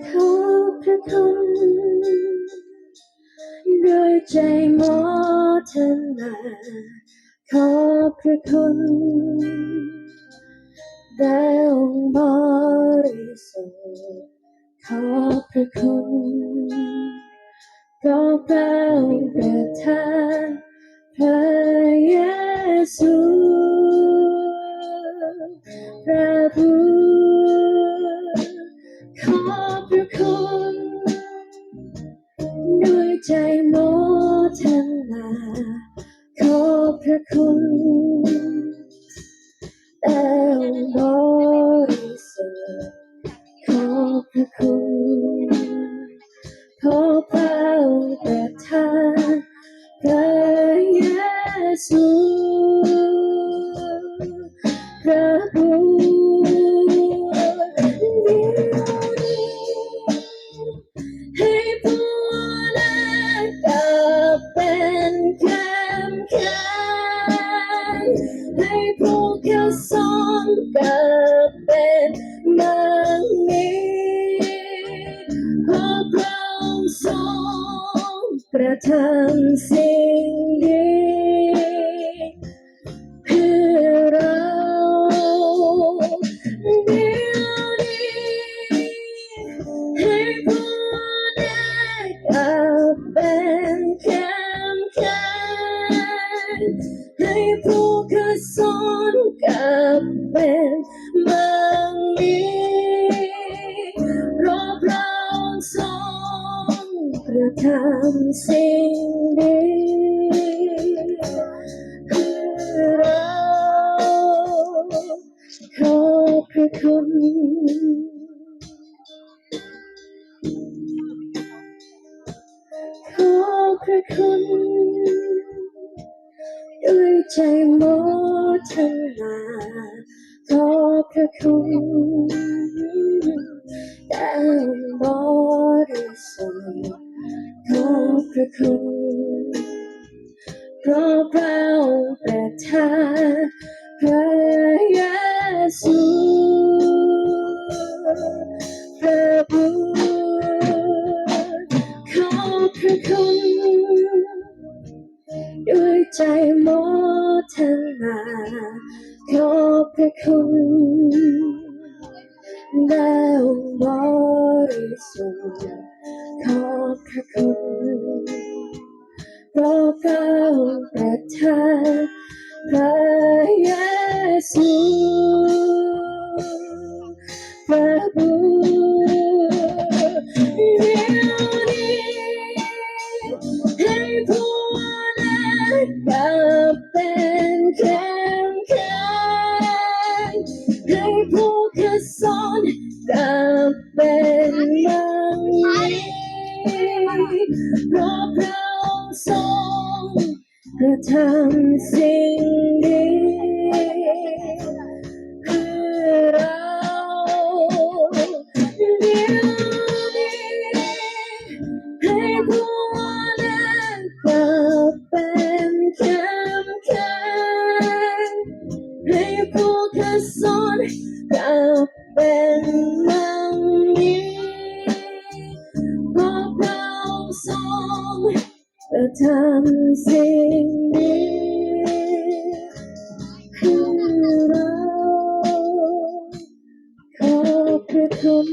ขอบพระคุณด้วยใจโมทนาขอบพระคุณได้องค์บริสุทธิ์ขอบพระคุณก็เปล่าประทานพระเยซูพระผู้ขอบพระคุณด้วยใจโมทนาขอบพระคุณแต่บริสุทธิ์ขอบพระคุณขอพระประทานพระเยซูพระผู้ให้ผู้นั้นกลับเป็นเข้มแข็งให้ผู้เข้าสอนกลับเป็นมังมีขอพระองค์ทรงกระทำสิ่งดีเพื่อเราเดี๋ยวนี้ให้ผู้ได้กลับเป็นเข้มแข็งให้ผู้เข้าสอนกลับเป็นมังมีเพราะพระองค์ทรงกระทำสิ่งดีเพื่อเราขอบพระคุณขอบพระคุณด้วยใจโมทนาขอบพระคุณดังบริสุทธิ์ขอบพระคุณเพราะพระองค์ประทานพระเยซูพระผู้ขอบพระคุณด้วยใจโมทนาขอบพระคุณได้องค์บริสุทธิ์ขอบพระคุณเพราะพระองค์ประทานพระเยซูพระผู้เดี๋ยวนี้ให้ผู้นั้นกลับเป็นเข้มแข็งให้ผู้เข้าสอนกลับเป็นมังมีเพราะพระองค์ทรงกระทำสิ่งดีเพื่อเราเดี๋ยวนี้ให้ผู้นั้นกลับเป็นเข้มแข็งให้ผู้เข้าสอนกลับเป็นมังมีเพราะพระองค์ทรงกระทำสิ่งดีเพื่อเราขอบพระคุณ